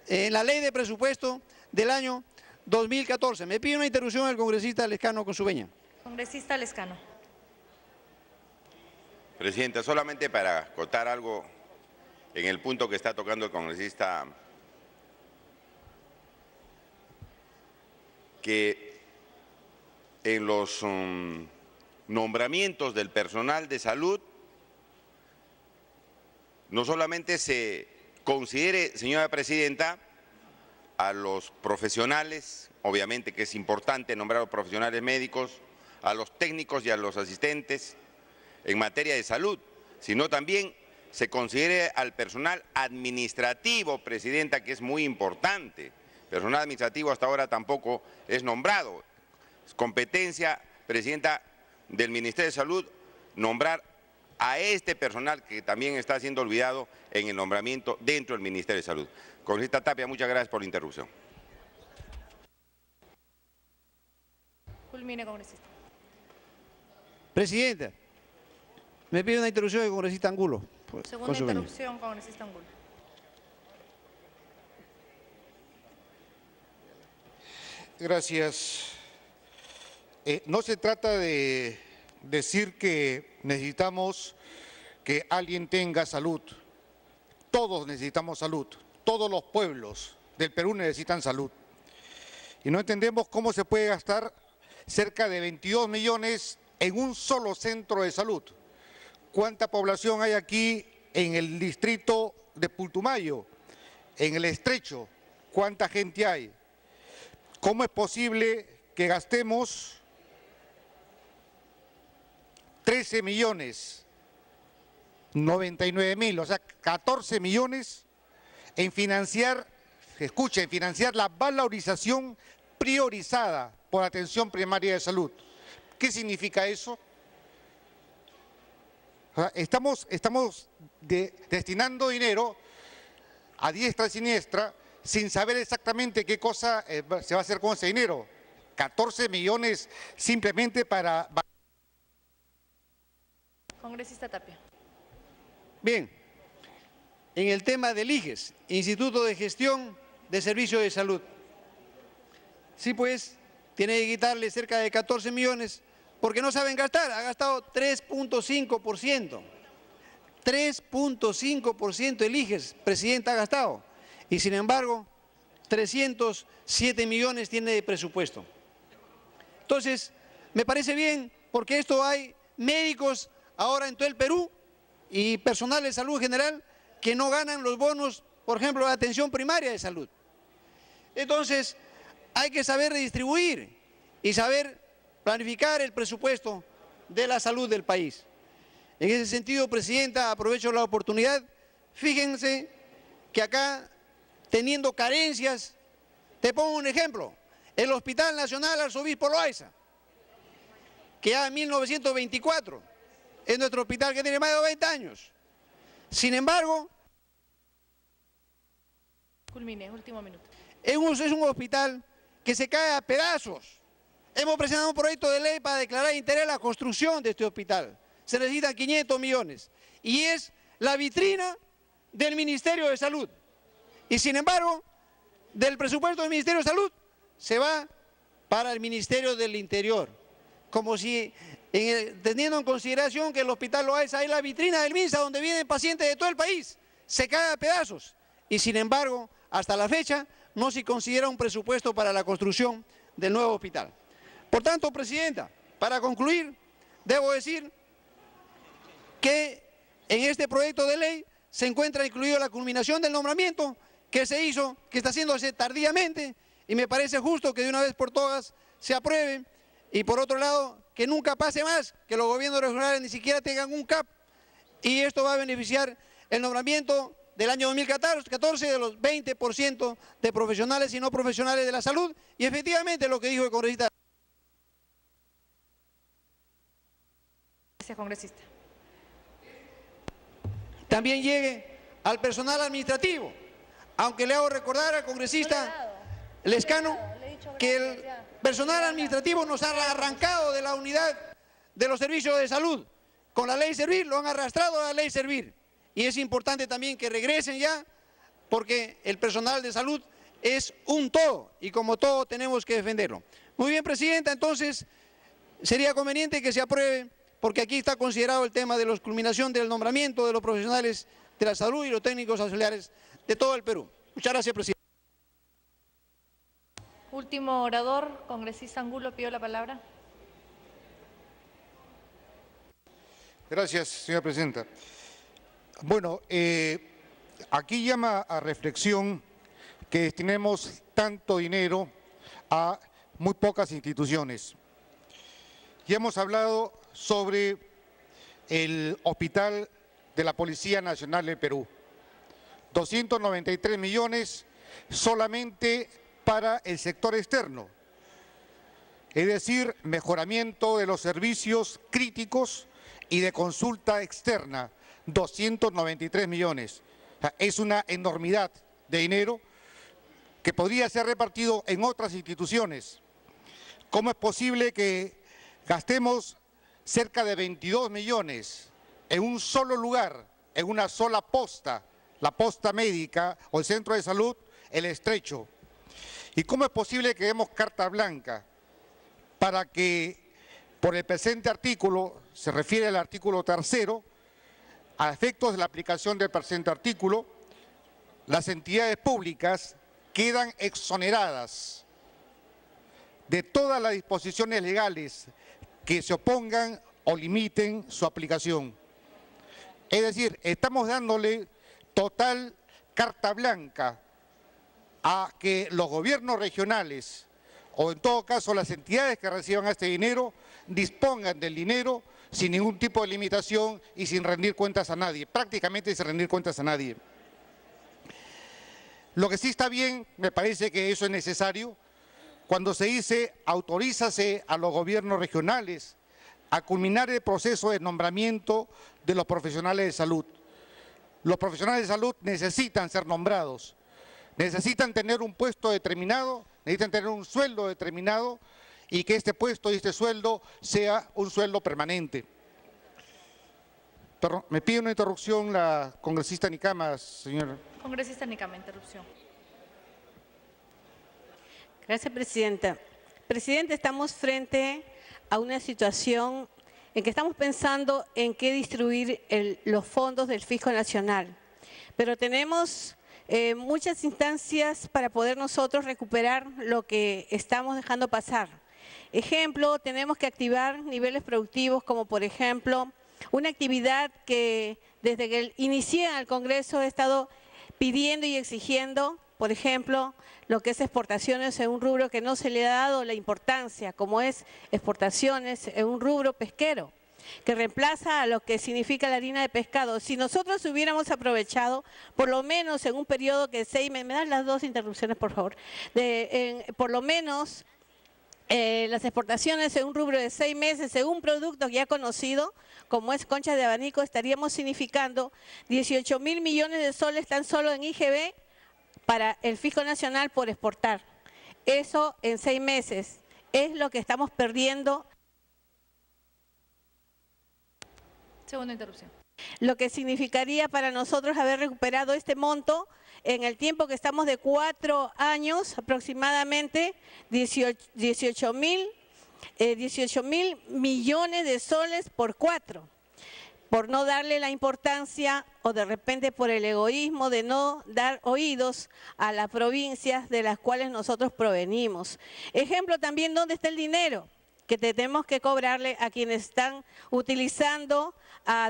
en la ley de presupuesto del año 2014. Me pide una interrupción el congresista Lescano con su veña. Congresista Lescano. Presidenta, solamente para acotar algo en el punto que está tocando el congresista, que en los nombramientos del personal de salud no solamente se considere, señora Presidenta, a los profesionales, obviamente que es importante nombrar a los profesionales médicos, a los técnicos y a los asistentes en materia de salud, sino también se considere al personal administrativo, Presidenta, que es muy importante. Personal administrativo hasta ahora tampoco es nombrado. Es competencia, Presidenta, del Ministerio de Salud nombrar a este personal que también está siendo olvidado en el nombramiento dentro del Ministerio de Salud. Congresista Tapia, muchas gracias por la interrupción. Culmine, congresista. Presidenta, me pide una interrupción del congresista Angulo. Segunda interrupción, congresista Angulo. Gracias. No se trata de decir que necesitamos que alguien tenga salud. Todos necesitamos salud. Todos los pueblos del Perú necesitan salud. Y no entendemos cómo se puede gastar cerca de 22 millones en un solo centro de salud. ¿Cuánta población hay aquí en el distrito de Putumayo, en el Estrecho? ¿Cuánta gente hay? ¿Cómo es posible que gastemos 13 millones 99 mil, o sea, 14 millones en financiar, escuchen, financiar la valorización priorizada por atención primaria de salud? ¿Qué significa eso? Estamos destinando dinero a diestra y siniestra sin saber exactamente qué cosa se va a hacer con ese dinero. 14 millones simplemente para... Congresista Tapia. Bien, en el tema del IGES, Instituto de Gestión de Servicios de Salud. Sí, pues, tiene que quitarle cerca de 14 millones porque no saben gastar. Ha gastado 3.5%. 3.5% el IGES, Presidenta, ha gastado. Y sin embargo, 307 millones tiene de presupuesto. Entonces, me parece bien porque esto hay médicos ahora en todo el Perú y personal de salud general que no ganan los bonos, por ejemplo, de atención primaria de salud. Entonces, hay que saber redistribuir y saber planificar el presupuesto de la salud del país. En ese sentido, Presidenta, aprovecho la oportunidad. Fíjense que acá, teniendo carencias, te pongo un ejemplo, el Hospital Nacional Arzobispo Loaiza, que ya en 1924 es nuestro hospital que tiene más de 20 años. Sin embargo, culmine, último minuto. Es un hospital que se cae a pedazos. Hemos presentado un proyecto de ley para declarar interés a la construcción de este hospital. Se necesitan 500 millones y es la vitrina del Ministerio de Salud. Y sin embargo, del presupuesto del Ministerio de Salud se va para el Ministerio del Interior. Como si, teniendo en consideración que el Hospital Loaiza es la vitrina del MINSA donde vienen pacientes de todo el país, se cae a pedazos. Y sin embargo, hasta la fecha, no se considera un presupuesto para la construcción del nuevo hospital. Por tanto, Presidenta, para concluir, debo decir que en este proyecto de ley se encuentra incluido la culminación del nombramiento que se hizo, que está haciéndose tardíamente, y me parece justo que de una vez por todas se apruebe, y por otro lado, que nunca pase más, que los gobiernos regionales ni siquiera tengan un CAP, y esto va a beneficiar el nombramiento del año 2014 de los 20% de profesionales y no profesionales de la salud, y efectivamente lo que dijo el congresista. Gracias, congresista. También llegue al personal administrativo, aunque le hago recordar al congresista Lescano que el personal administrativo nos ha arrancado de la unidad de los servicios de salud. Con la ley Servir lo han arrastrado a la ley Servir. Y es importante también que regresen ya, porque el personal de salud es un todo y como todo tenemos que defenderlo. Muy bien, Presidenta, entonces sería conveniente que se apruebe, porque aquí está considerado el tema de la culminación del nombramiento de los profesionales de la salud y los técnicos auxiliares de todo el Perú. Muchas gracias, Presidenta. Último orador, congresista Angulo, pido la palabra. Gracias, señora presidenta. Bueno, aquí llama a reflexión que destinemos tanto dinero a muy pocas instituciones. Ya hemos hablado sobre el hospital de la Policía Nacional del Perú. 293 millones solamente para el sector externo, es decir, mejoramiento de los servicios críticos y de consulta externa, 293 millones. O sea, es una enormidad de dinero que podría ser repartido en otras instituciones. ¿Cómo es posible que gastemos cerca de 22 millones en un solo lugar, en una sola posta, la posta médica o el centro de salud, El Estrecho? ¿Y cómo es posible que demos carta blanca para que, por el presente artículo, se refiere al artículo 3, a efectos de la aplicación del presente artículo, las entidades públicas quedan exoneradas de todas las disposiciones legales que se opongan o limiten su aplicación? Es decir, estamos dándole total carta blanca a que los gobiernos regionales, o en todo caso las entidades que reciban este dinero, dispongan del dinero sin ningún tipo de limitación y sin rendir cuentas a nadie, prácticamente sin rendir cuentas a nadie. Lo que sí está bien, me parece que eso es necesario, cuando se dice autorízase a los gobiernos regionales a culminar el proceso de nombramiento de los profesionales de salud. Los profesionales de salud necesitan ser nombrados, necesitan tener un puesto determinado, necesitan tener un sueldo determinado y que este puesto y este sueldo sea un sueldo permanente. Perdón, me pide una interrupción la congresista Nicama, señor. Congresista Nicama, interrupción. Gracias, Presidenta. Presidente, estamos frente a una situación en que estamos pensando en qué distribuir los fondos del Fisco Nacional, pero tenemos muchas instancias para poder nosotros recuperar lo que estamos dejando pasar. Ejemplo, tenemos que activar niveles productivos como por ejemplo una actividad que desde que inicié al Congreso he estado pidiendo y exigiendo, por ejemplo, lo que es exportaciones en un rubro que no se le ha dado la importancia, como es exportaciones en un rubro pesquero, que reemplaza a lo que significa la harina de pescado. Si nosotros hubiéramos aprovechado, por lo menos en un periodo que 6 meses, me dan las 2 interrupciones por favor, por lo menos las exportaciones en un rubro de 6 meses en un producto ya conocido, como es concha de abanico, estaríamos significando 18.000 millones de soles tan solo en IGB para el Fisco Nacional por exportar. Eso en 6 meses es lo que estamos perdiendo. Segunda interrupción. Lo que significaría para nosotros haber recuperado este monto en el tiempo que estamos de 4 años, aproximadamente 18.000 millones de soles por 4, por no darle la importancia o de repente por el egoísmo de no dar oídos a las provincias de las cuales nosotros provenimos. Ejemplo también, ¿dónde está el dinero que tenemos que cobrarle a quienes están utilizando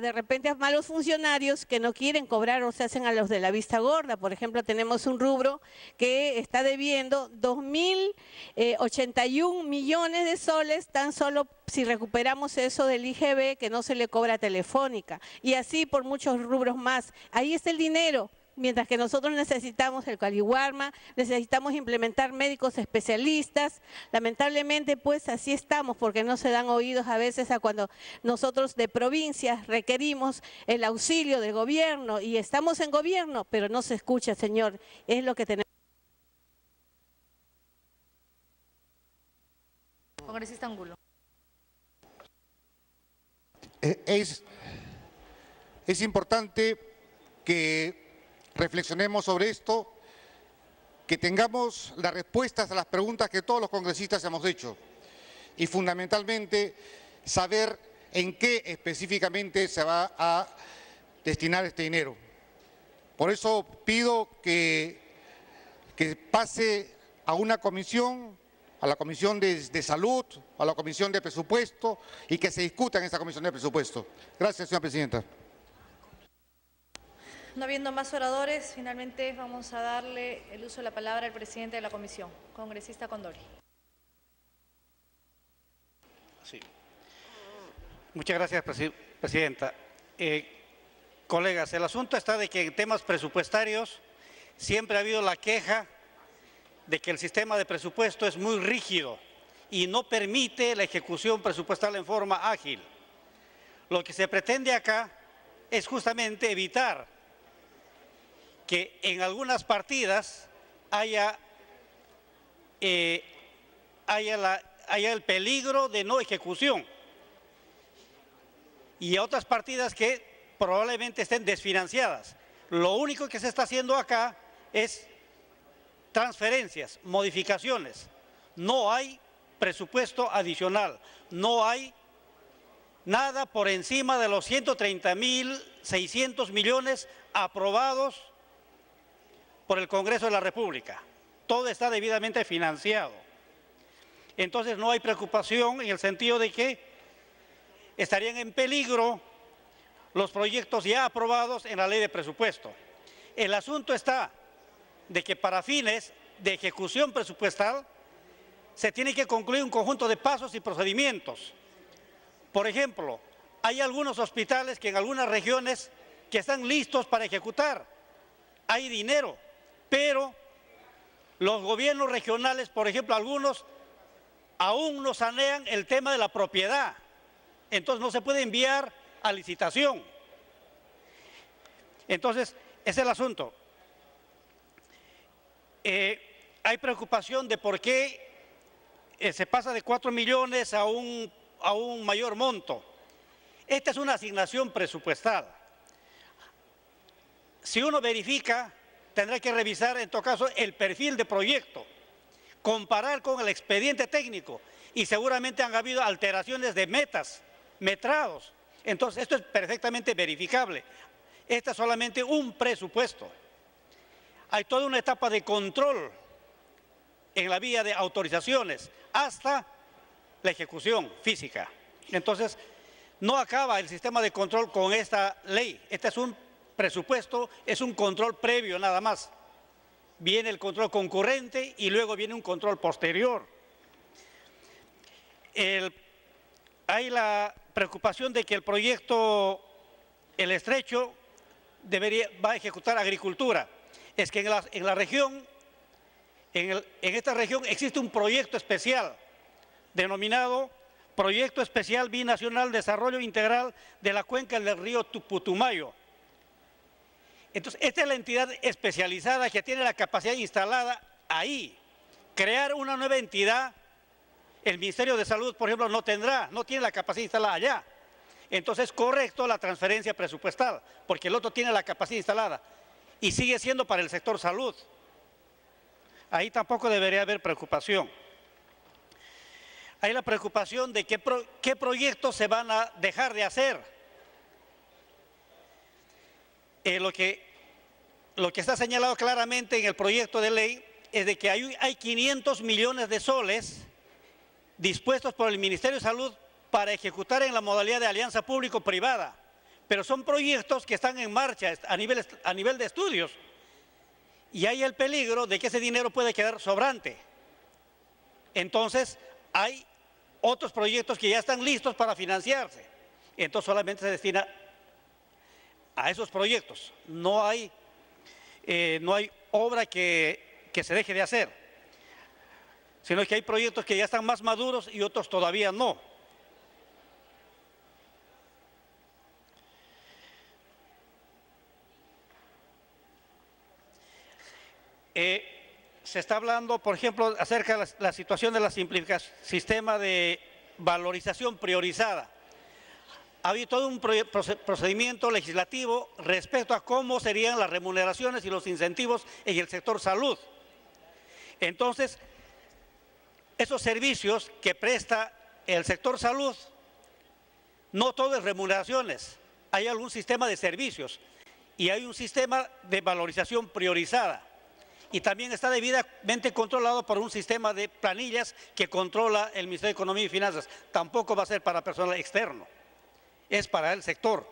de repente a malos funcionarios que no quieren cobrar o se hacen a los de la vista gorda? Por ejemplo, tenemos un rubro que está debiendo 2.081 millones de soles, tan solo si recuperamos eso del IGB que no se le cobra a Telefónica, y así por muchos rubros más. Ahí está el dinero mientras que nosotros necesitamos el Caliwarma, necesitamos implementar médicos especialistas. Lamentablemente, pues así estamos, porque no se dan oídos a veces a cuando nosotros de provincias requerimos el auxilio del gobierno y estamos en gobierno, pero no se escucha, señor. Es lo que tenemos. Congresista Angulo. Es importante que reflexionemos sobre esto, que tengamos las respuestas a las preguntas que todos los congresistas hemos hecho y fundamentalmente saber en qué específicamente se va a destinar este dinero. Por eso pido que pase a una comisión, a la Comisión de Salud, a la Comisión de Presupuesto y que se discuta en esa Comisión de Presupuesto. Gracias, señora presidenta. No habiendo más oradores, finalmente vamos a darle el uso de la palabra al presidente de la comisión, congresista Condori. Sí. Muchas gracias, presidenta. Colegas, el asunto está de que en temas presupuestarios siempre ha habido la queja de que el sistema de presupuesto es muy rígido y no permite la ejecución presupuestal en forma ágil. Lo que se pretende acá es justamente evitar que en algunas partidas haya el peligro de no ejecución y otras partidas que probablemente estén desfinanciadas. Lo único que se está haciendo acá es transferencias, modificaciones. No hay presupuesto adicional, no hay nada por encima de los 130.600 millones aprobados por el Congreso de la República. Todo está debidamente financiado. Entonces no hay preocupación en el sentido de que estarían en peligro los proyectos ya aprobados en la ley de presupuesto. El asunto está de que para fines de ejecución presupuestal se tiene que concluir un conjunto de pasos y procedimientos. Por ejemplo, hay algunos hospitales que en algunas regiones que están listos para ejecutar. Hay dinero, pero los gobiernos regionales, por ejemplo, algunos aún no sanean el tema de la propiedad. Entonces no se puede enviar a licitación. Entonces, ese es el asunto. Hay preocupación de por qué se pasa de 4 millones a un mayor monto. Esta es una asignación presupuestal. Si uno verifica, tendrá que revisar en todo caso el perfil de proyecto, comparar con el expediente técnico y seguramente han habido alteraciones de metrados. Entonces esto es perfectamente verificable. Este es solamente un presupuesto. Hay toda una etapa de control en la vía de autorizaciones hasta la ejecución física. Entonces, no acaba el sistema de control con esta ley. Este es un presupuesto, es un control previo nada más. Viene el control concurrente y luego viene un control posterior. Hay la preocupación de que el proyecto El Estrecho va a ejecutar agricultura. Es que en la región, en esta región existe un proyecto especial denominado Proyecto Especial Binacional Desarrollo Integral de la Cuenca del Río Putumayo. Entonces, esta es la entidad especializada que tiene la capacidad instalada ahí. Crear una nueva entidad, el Ministerio de Salud, por ejemplo, no tiene la capacidad instalada allá. Entonces, es correcto la transferencia presupuestal, porque el otro tiene la capacidad instalada y sigue siendo para el sector salud. Ahí tampoco debería haber preocupación. Hay la preocupación de qué proyectos se van a dejar de hacer. Lo que está señalado claramente en el proyecto de ley es de que hay 500 millones de soles dispuestos por el Ministerio de Salud para ejecutar en la modalidad de alianza público-privada, pero son proyectos que están en marcha a nivel de estudios y hay el peligro de que ese dinero puede quedar sobrante. Entonces, hay otros proyectos que ya están listos para financiarse, entonces solamente se destina a esos proyectos. No hay no hay obra que se deje de hacer, sino que hay proyectos que ya están más maduros y otros todavía no. Se está hablando, por ejemplo, acerca de la situación de la sistema de valorización priorizada. Ha habido todo un procedimiento legislativo respecto a cómo serían las remuneraciones y los incentivos en el sector salud. Entonces, esos servicios que presta el sector salud, no todo es remuneraciones, hay algún sistema de servicios y hay un sistema de valorización priorizada. Y también está debidamente controlado por un sistema de planillas que controla el Ministerio de Economía y Finanzas. Tampoco va a ser para personal externo, es para el sector.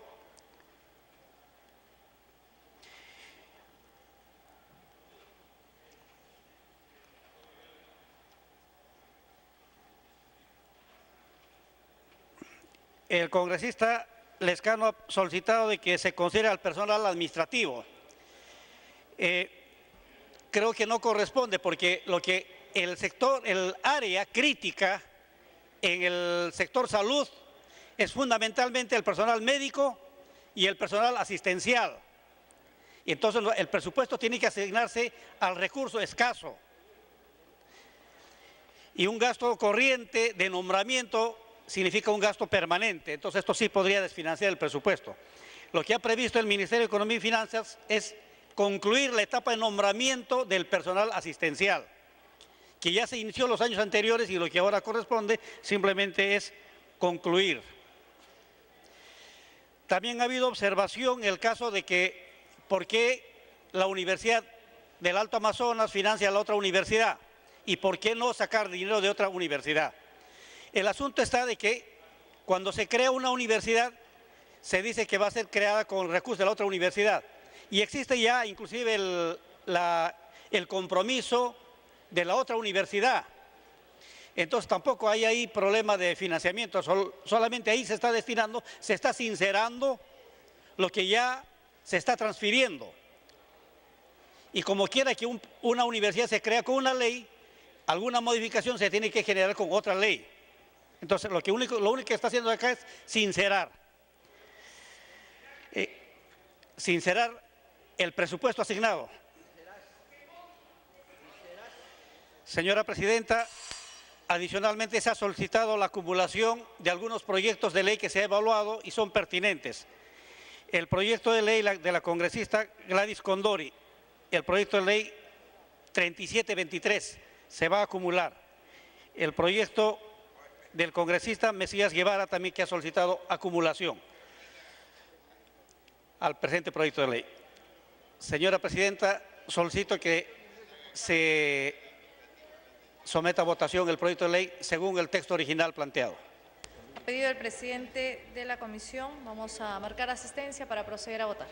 El congresista Lescano ha solicitado de que se considere al personal administrativo. Creo que no corresponde porque el área crítica en el sector salud es fundamentalmente el personal médico y el personal asistencial. Y entonces el presupuesto tiene que asignarse al recurso escaso. Y un gasto corriente de nombramiento significa un gasto permanente. Entonces esto sí podría desfinanciar el presupuesto. Lo que ha previsto el Ministerio de Economía y Finanzas es concluir la etapa de nombramiento del personal asistencial, que ya se inició los años anteriores y lo que ahora corresponde simplemente es concluir. También ha habido observación en el caso de que por qué la Universidad del Alto Amazonas financia a la otra universidad y por qué no sacar dinero de otra universidad. El asunto está de que cuando se crea una universidad se dice que va a ser creada con recursos de la otra universidad. Y existe ya inclusive el compromiso de la otra universidad. Entonces tampoco hay ahí problema de financiamiento, solamente ahí se está destinando, se está sincerando lo que ya se está transfiriendo. Y como quiera que una universidad se crea con una ley, alguna modificación se tiene que generar con otra ley. Entonces lo único que está haciendo acá es sincerar. Sincerar el presupuesto asignado. Señora Presidenta, adicionalmente se ha solicitado la acumulación de algunos proyectos de ley que se ha evaluado y son pertinentes. El proyecto de ley de la congresista Gladys Condori, el proyecto de ley 3723 se va a acumular. El proyecto del congresista Mesías Guevara también que ha solicitado acumulación al presente proyecto de ley. Señora Presidenta, solicito que se someta a votación el proyecto de ley según el texto original planteado. A pedido del presidente de la comisión, vamos a marcar asistencia para proceder a votar.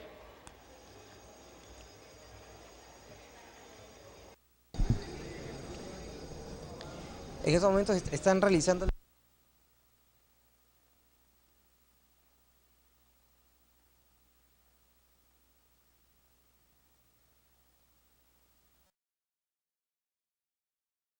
En estos momentos están realizando